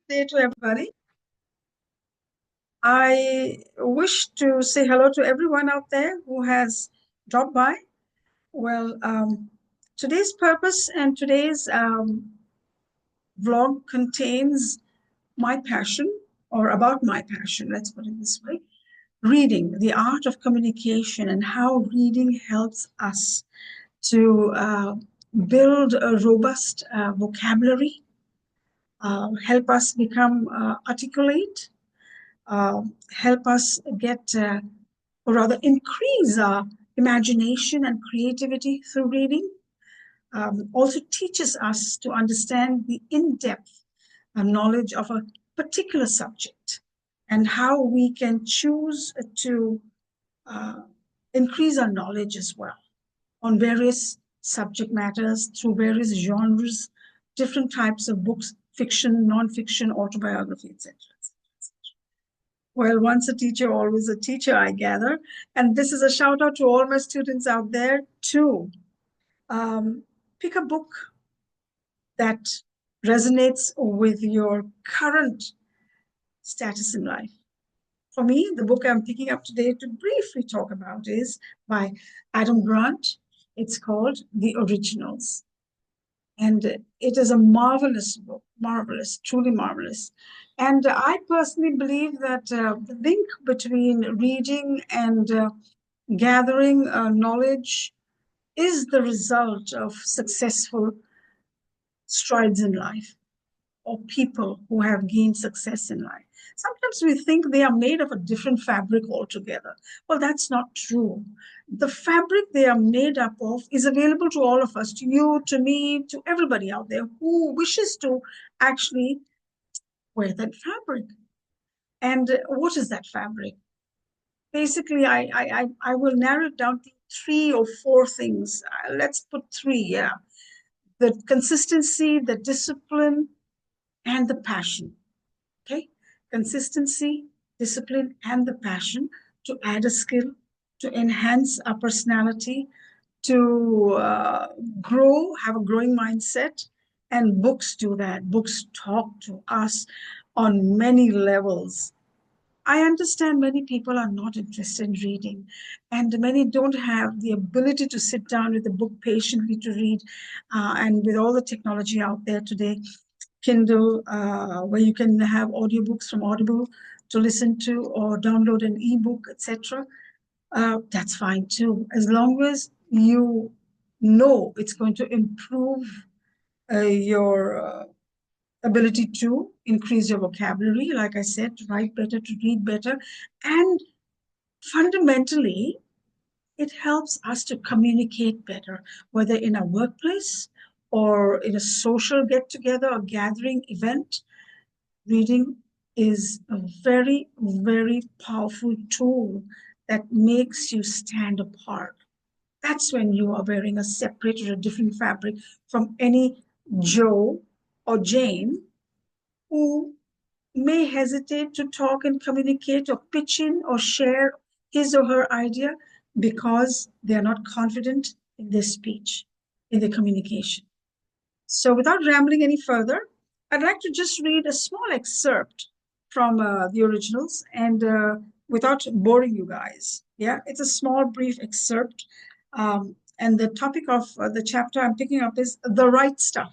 Day to everybody. I wish to say hello to everyone out there who has dropped by. Well, today's purpose and today's vlog contains my passion, or about my passion, let's put it this way: reading, the art of communication, and how reading helps us to build a robust vocabulary, help us become articulate, uh, help us get, or rather, increase our imagination and creativity through reading. Also teaches us to understand the in-depth knowledge of a particular subject and how we can choose to uh, increase our knowledge as well on various subject matters through various genres, different types of books, fiction, non-fiction, autobiography, etc. Well, once a teacher, always a teacher, I gather. And this is a shout out to all my students out there too. Um, Pick a book that resonates with your current status in life. For me, the book I'm picking up today to briefly talk about is by Adam Grant. It's called The Originals. And it is a marvelous book, marvelous, truly marvelous. And I personally believe that the link between reading and gathering knowledge is the result of successful strides in life, or people who have gained success in life. Sometimes we think they are made of a different fabric altogether. Well, that's not true. The fabric they are made up of is available to all of us, to you, to me, to everybody out there who wishes to actually wear that fabric. And what is that fabric? Basically, I will narrow it down to three or four things. Let's put three, yeah. The consistency, the discipline, and the passion. Okay, consistency, discipline, and the passion to add a skill, to enhance our personality, to grow, have a growing mindset. And books do that. Books talk to us on many levels. I understand many people are not interested in reading, and many don't have the ability to sit down with a book patiently to read. And with all the technology out there today, Kindle, where you can have audiobooks from Audible to listen to, or download an ebook, etc. That's fine too, as long as you know it's going to improve your ability to increase your vocabulary, like I said, to write better, to read better, and fundamentally, it helps us to communicate better, whether in a workplace or in a social get together or gathering event. Reading is a very, very powerful tool that makes you stand apart. That's when you are wearing a separate or a different fabric from any Joe or Jane who may hesitate to talk and communicate or pitch in or share his or her idea because they are not confident in their speech, in their communication. So, without rambling any further, I'd like to just read a small excerpt from the originals, and without boring you guys. Yeah, it's a small, brief excerpt. And the topic of the chapter I'm picking up is the right stuff.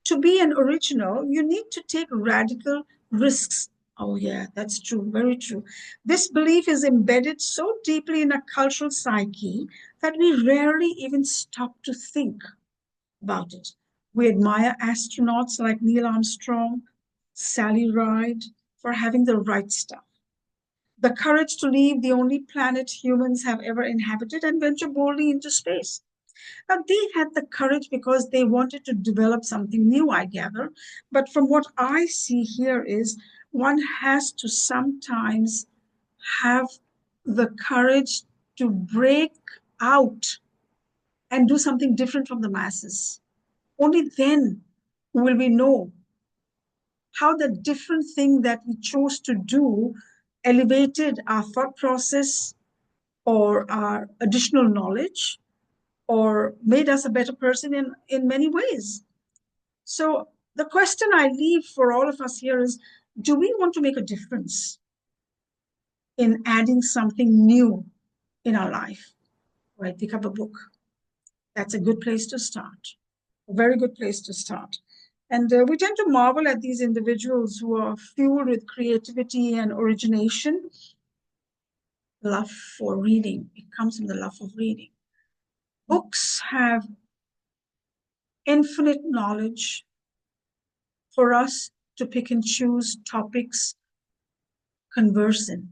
To be an original, you need to take radical risks. Oh, yeah, that's true, very true. This belief is embedded so deeply in a cultural psyche that we rarely even stop to think about it. We admire astronauts like Neil Armstrong, Sally Ride for having the right stuff. The courage to leave the only planet humans have ever inhabited and venture boldly into space. Now, they had the courage because they wanted to develop something new, I gather. But from what I see here is one has to sometimes have the courage to break out and do something different from the masses. Only then will we know how the different thing that we chose to do elevated our thought process or our additional knowledge or made us a better person in many ways. So the question I leave for all of us here is, do we want to make a difference in adding something new in our life? Right? Pick up a book. That's a good place to start. A very good place to start. And we tend to marvel at these individuals who are fueled with creativity and origination. Love for reading. It comes from the love of reading. Books have infinite knowledge for us to pick and choose topics, converse in.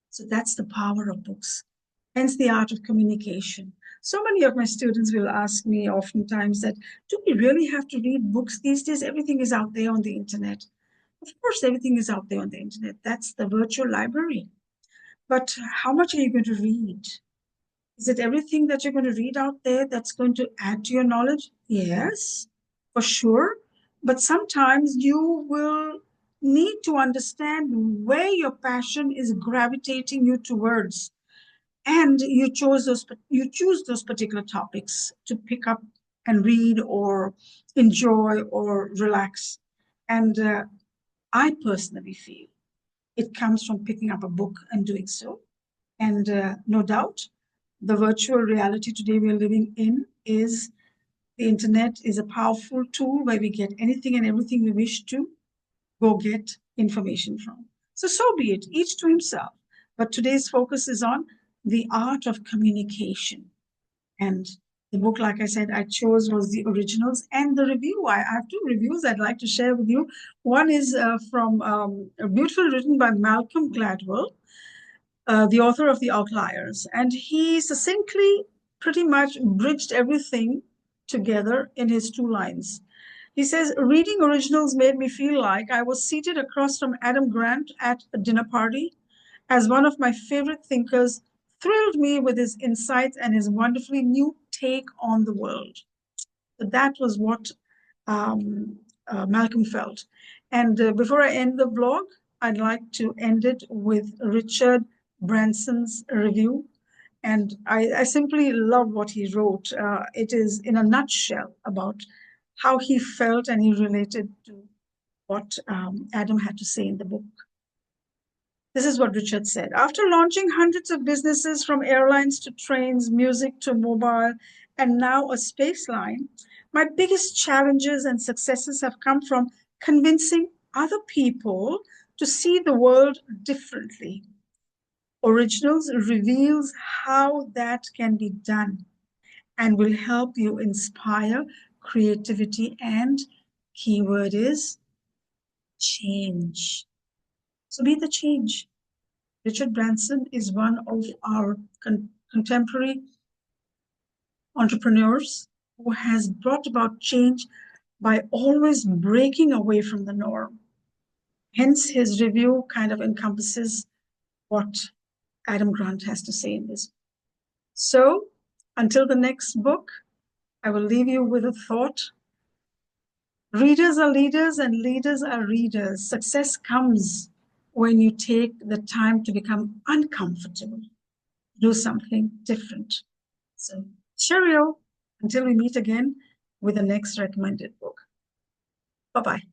So that's the power of books. Hence the art of communication. So many of my students will ask me oftentimes that, do we really have to read books these days? Everything is out there on the internet. Of course, everything is out there on the internet. That's the virtual library. But how much are you going to read? Is it everything that you're going to read out there that's going to add to your knowledge? Yes, for sure. But sometimes you will need to understand where your passion is gravitating you towards. And you choose those particular topics to pick up and read or enjoy or relax. And I personally feel it comes from picking up a book and doing so. And no doubt, the virtual reality today we are living in is the internet is a powerful tool where we get anything and everything we wish to go get information from. So be it, each to himself. But today's focus is on the art of communication. And the book, like I said, I chose was the originals and the review. I have two reviews I'd like to share with you. One is from a beautiful written by Malcolm Gladwell, the author of The Outliers. And he succinctly pretty much bridged everything together in his two lines. He says, reading originals made me feel like I was seated across from Adam Grant at a dinner party, as one of my favorite thinkers thrilled me with his insights and his wonderfully new take on the world. That was what Malcolm felt. And before I end the blog, I'd like to end it with Richard Branson's review. And I simply love what he wrote. It is in a nutshell about how he felt and he related to what Adam had to say in the book. This is what Richard said. After launching hundreds of businesses from airlines to trains, music to mobile, and now a space line, my biggest challenges and successes have come from convincing other people to see the world differently. Originals reveals how that can be done and will help you inspire creativity, and keyword is change. So be the change. Richard Branson is one of our contemporary entrepreneurs who has brought about change by always breaking away from the norm. Hence, his review kind of encompasses what Adam Grant has to say in this. So, until the next book, I will leave you with a thought. Readers are leaders and leaders are readers. Success comes when you take the time to become uncomfortable, do something different. So, cheerio until we meet again with the next recommended book. Bye-bye.